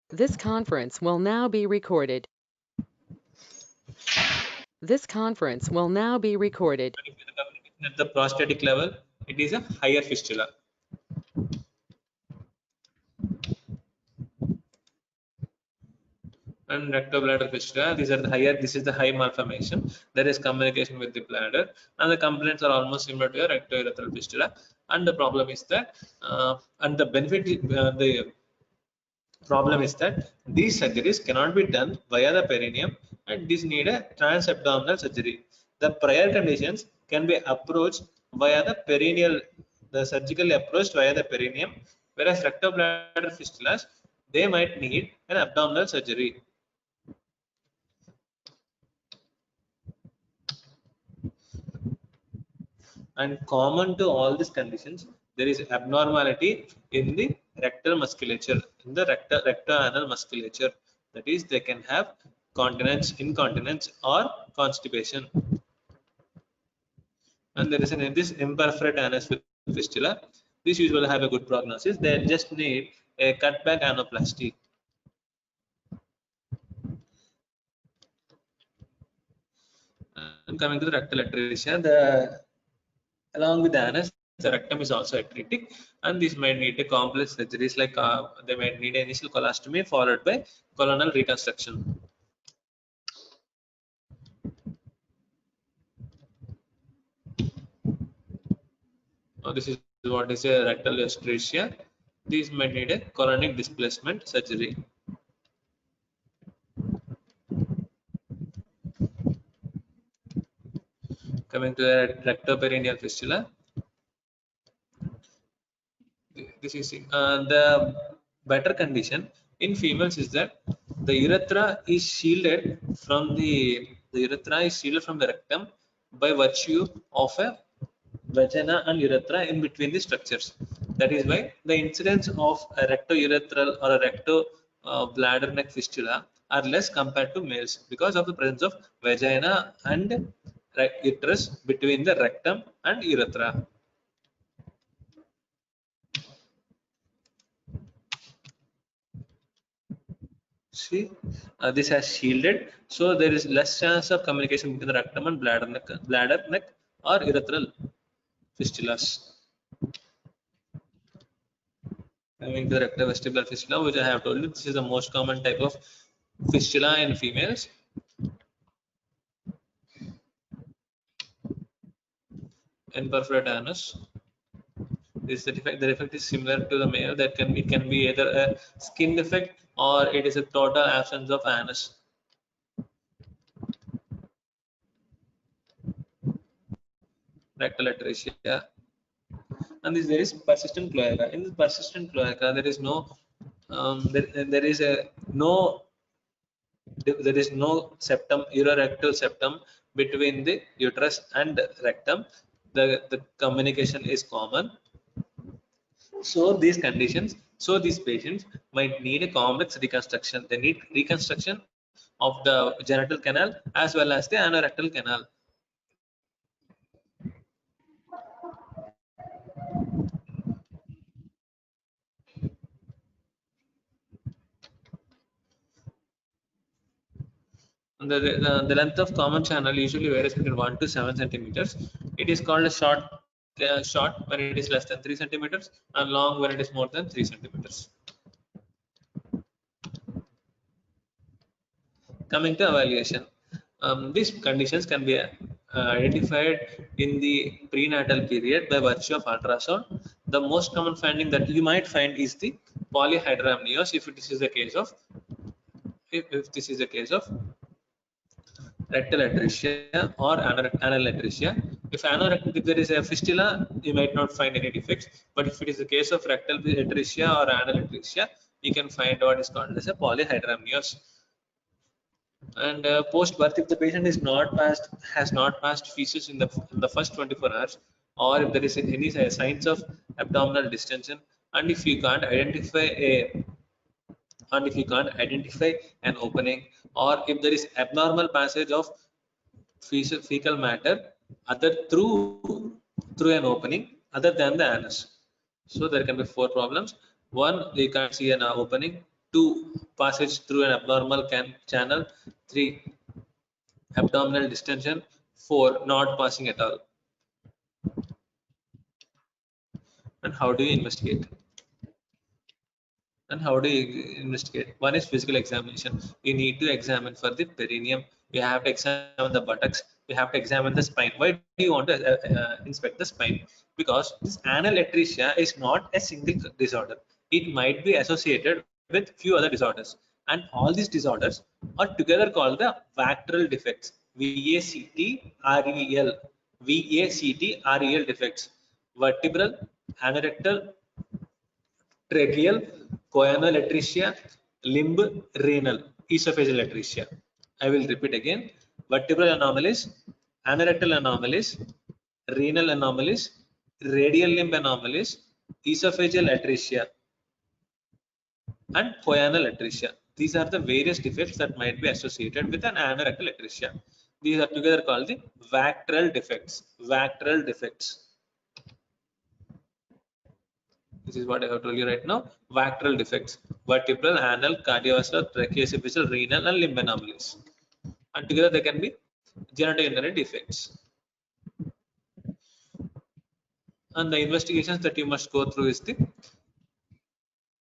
This conference will now be recorded. This conference will now be recorded. At the prostatic level, it is a higher fistula. And rectobladder fistula, these are the higher. This is the high malformation. There is communication with the bladder, and the complaints are almost similar to a rectourethral fistula. And the problem is that, and the benefit, the problem is that these surgeries cannot be done via the perineum, and these need a transabdominal surgery. The prior conditions can be approached via the perineal, the surgically approached via the perineum, whereas rectobladder fistulas, they might need an abdominal surgery. And common to all these conditions, there is abnormality in the rectal musculature, in the rectoanal musculature. That is, they can have continence, incontinence, or constipation. And there is this imperforate anus fistula. This usually have a good prognosis. They just need a cutback anoplasty. And coming to the rectal atresia, along with the anus, the rectum is also atretic, and this might need a complex surgeries like they might need initial colostomy followed by colonal reconstruction. This is what is a rectal atresia. These might need a colonic displacement surgery. Coming to the rectoperineal fistula, this is the better condition in females is that the urethra is shielded from the urethra is shielded from the rectum by virtue of a vagina and urethra in between the structures. That is why the incidence of a rectourethral or a recto bladder neck fistula are less compared to males because of the presence of vagina and uterus between the rectum and urethra. See, this has shielded, so there is less chance of communication between the rectum and bladder neck or urethral fistulas. Coming to the rectovestibular fistula, which I have told you, this is the most common type of fistula in females. Imperforate anus. This the defect. The defect is similar to the male. That it can be either a skin defect or it is a total absence of anus. Rectal atresia. And this there is persistent cloaca. In the persistent cloaca, there is no there is a no there is no septum, urorectal septum between the uterus and rectum. The communication is common. So these conditions, so these patients might need a complex reconstruction. They need reconstruction of the genital canal as well as the anorectal canal. And the length of common channel usually varies between 1 to 7 centimeters. It is called a short when it is less than 3 centimeters and long when it is more than 3 centimeters. Coming to evaluation, these conditions can be identified in the prenatal period by virtue of ultrasound. The most common finding that you might find is the polyhydramnios if this is the case of if this is the case of rectal atresia or anal atresia. If there is a fistula, you might not find any defects. But if it is the case of rectal atresia or anal atresia, you can find what is called as a polyhydramnios. And post birth, if the patient is not passed has not passed feces in the first 24 hours, or if there is any signs of abdominal distension, and if you can't identify a and if you can't identify an opening, or if there is abnormal passage of fecal matter other through an opening other than the anus. So there can be four problems. One, you can't see an opening. 2. Passage through an abnormal channel. 3. Abdominal distension. 4. Not passing at all. And how do you investigate? And how do you investigate? One is physical examination. You need to examine for the perineum. You have to examine the buttocks. You have to examine the spine. Why do you want to inspect the spine? Because this anal atresia is not a single disorder. It might be associated with few other disorders, and all these disorders are together called the vactral defects. VACTREL. VACTREL defects. Vertebral, anorectal, tracheal, choanal atresia, limb, renal, esophageal atresia. I will repeat again. Vertebral anomalies, anorectal anomalies, renal anomalies, radial limb anomalies, esophageal atresia, and choanal atresia. These are the various defects that might be associated with an anorectal atresia. These are together called the vactral defects. Vactral defects. This is what I have told you right now. Vactral defects: vertebral, anal, cardiovascular, tracheoesophageal, renal, and limb anomalies. And together they can be genitourinary defects. And the investigations that you must go through is the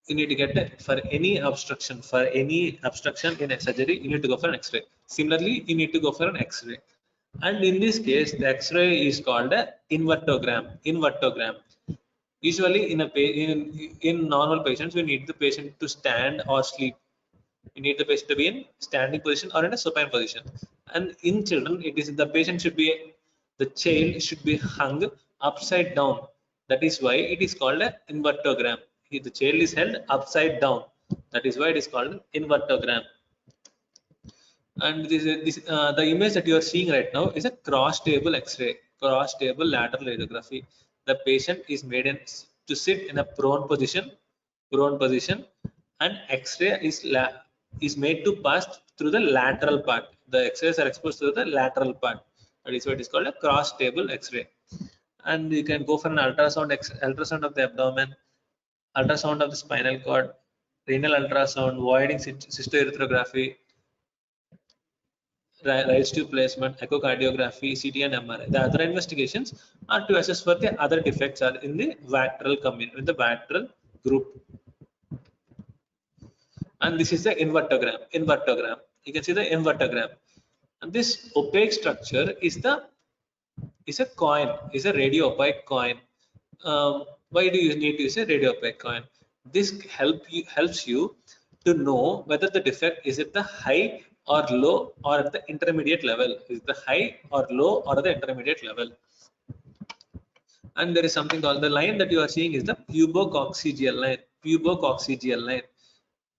you need to get for any obstruction in a surgery, you need to go for an X-ray. Similarly, you need to go for an X-ray. And in this case, the X-ray is called a invertogram. Invertogram. Usually, in normal patients, we need the patient to stand or sleep. You need the patient to be in standing position or in a supine position. And in children, it is the child should be hung upside down. That is why it is called a invertogram. The child is held upside down. That is why it is called invertogram. And the image that you are seeing right now is a cross table X-ray, cross table lateral radiography. The patient is made to sit in a prone position, and X-ray is made to pass through the lateral part. The X-rays are exposed to the lateral part. That is why it is called a cross table X-ray. And you can go for an ultrasound of the abdomen, ultrasound of the spinal cord, renal ultrasound, voiding cystourethropy, right tube placement, echocardiography, CT and MRI. The other investigations are to assess for the other defects are in the vactral group. And this is the invertogram. Invertogram. You can see the invertogram. And this opaque structure is a coin, is a radio opaque coin. Why do you need to use a radio opaque coin? This helps you to know whether the defect is at the high or low or at the intermediate level. Is the high or low or the intermediate level? And there is something called the line that you are seeing is the pubococcygeal line. Pubococcygeal line.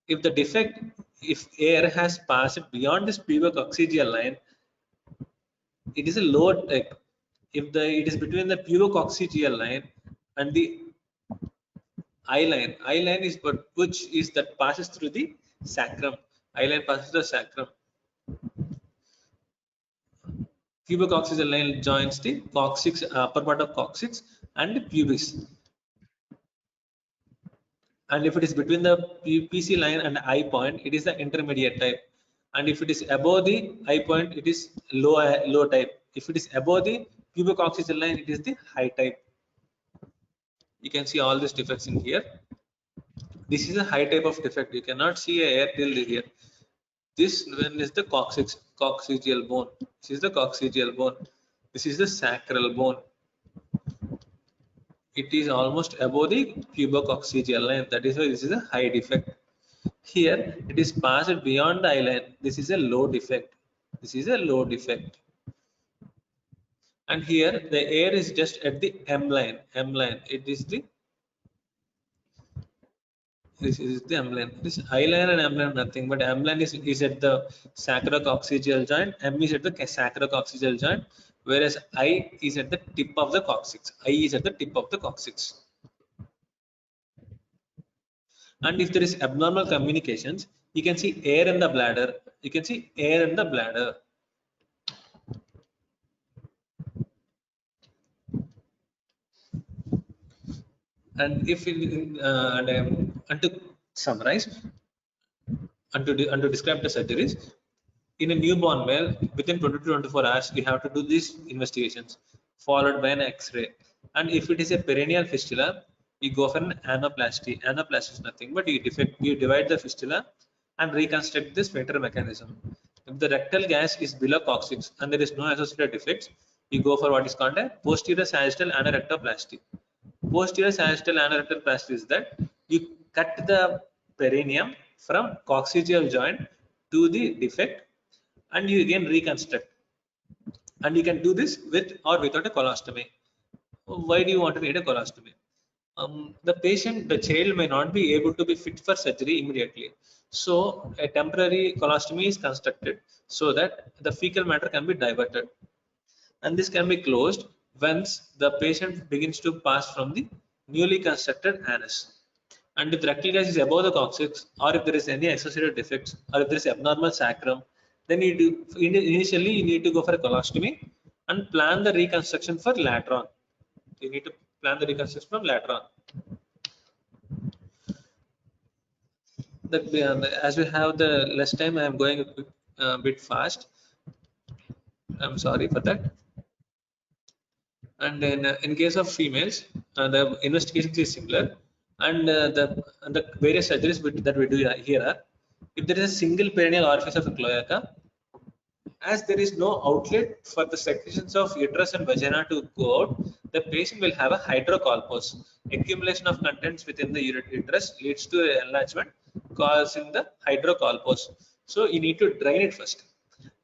If the defect, if air has passed beyond this pubococcygeal line, it is a low type. If it is between the pubococcygeal line and the eye line is which is that passes through the sacrum. Eye line passes through the sacrum. Pubococcygeal line joins the coccyx, upper part of coccyx and the pubis. And if it is between the PC line and eye point, it is the intermediate type. And if it is above the eye point, it is low type. If it is above the pubococcygeal line, it is the high type. You can see all these defects in here. This is a high type of defect. You cannot see a hair till here. This one is the coccygeal bone. This is the coccygeal bone. This is the sacral bone. It is almost above the pubococcygeal line. That is why this is a high defect. Here it is passed beyond the eye line. This is a low defect. This is a low defect. And here the air is just at the M line. M line. It is the This is the M line. This I line and M line nothing, but M line is at the sacrococcygeal joint. M is at the sacrococcygeal joint, whereas I is at the tip of the coccyx. I is at the tip of the coccyx. And if there is abnormal communications, you can see air in the bladder. You can see air in the bladder. And if and to summarize, and to describe the surgeries. In a newborn male, within 20 to 24 hours, you have to do these investigations, followed by an X-ray. And if it is a perennial fistula, you go for an anoplasty. Anoplasty is nothing but you divide the fistula and reconstruct the sphincter mechanism. If the rectal gas is below coccyx and there is no associated defects, you go for what is called a posterior sagittal anorectoplasty. Posterior sagittal anorectoplasty is that you cut the perineum from coccygeal joint to the defect and you again reconstruct. And you can do this with or without a colostomy. Why do you want to need a colostomy? The child may not be able to be fit for surgery immediately. So a temporary colostomy is constructed so that the fecal matter can be diverted. And this can be closed once the patient begins to pass from the newly constructed anus. And if the rectal gas is above the coccyx, or if there is any associated defects, or if there is abnormal sacrum, then initially you need to go for a colostomy and plan the reconstruction for later on. You need to plan the reconstruction from later on. As we have the less time, I am going a bit fast. I'm sorry for that. And in case of females, the investigations is similar, and the various surgeries that we do here are, if there is a single perineal orifice of the cloaca, as there is no outlet for the secretions of uterus and vagina to go out, the patient will have a hydrocolpos. Accumulation of contents within the uterus leads to enlargement, causing the hydrocolpos. So you need to drain it first.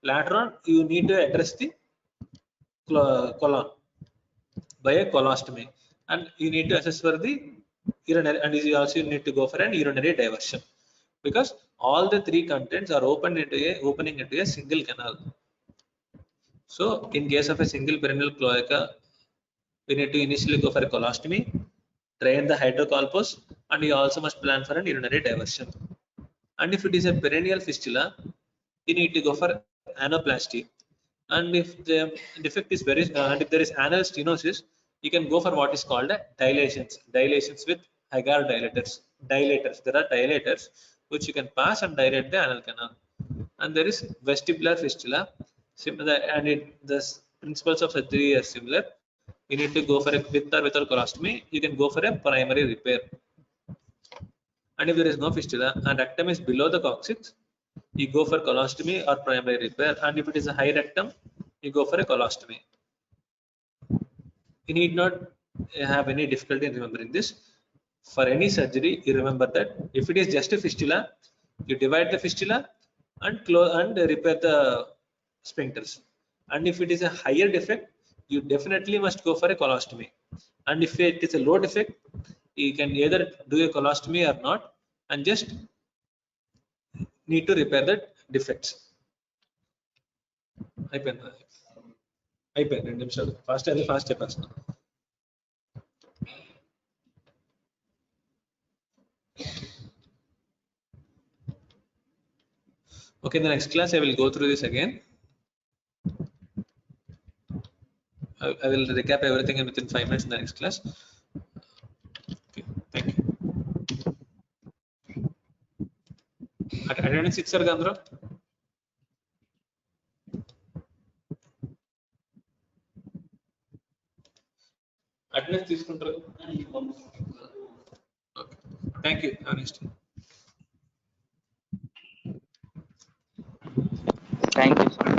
Later on, you need to address the colon by a colostomy, and you need to assess for the urinary, and you also need to go for an urinary diversion because all the three contents are opening into a single canal. So in case of a single perineal cloaca, we need to initially go for a colostomy, drain the hydrocolpus, and you also must plan for an urinary diversion. And if it is a perennial fistula, you need to go for anoplasty. And if the defect is and if there is anal stenosis, you can go for what is called a dilations with agar dilators. There are dilators which you can pass and dilate the anal canal. And there is vestibular fistula, similar, and the principles of surgery are similar. You need to go for a with or without colostomy. You can go for a primary repair. And if there is no fistula and rectum is below the coccyx, you go for colostomy or primary repair. And if it is a high rectum, you go for a colostomy. You need not have any difficulty in remembering this. For any surgery, you remember that if it is just a fistula, you divide the fistula and close and repair the sphincters. And if it is a higher defect, you definitely must go for a colostomy. And if it is a low defect, you can either do a colostomy or not, and just need to repair the defects. అయిపోయింది 2 నిమిషాలు fast చెప్పేస్తాను. Okay, in the next class I will go through this again. I will recap everything within 5 minutes in the next class. Okay, thank you. Attendance ఇచ్చారు కదా అందరూ? Attendance తీసుకుంటారు. Okay, thank you. Have a nice day.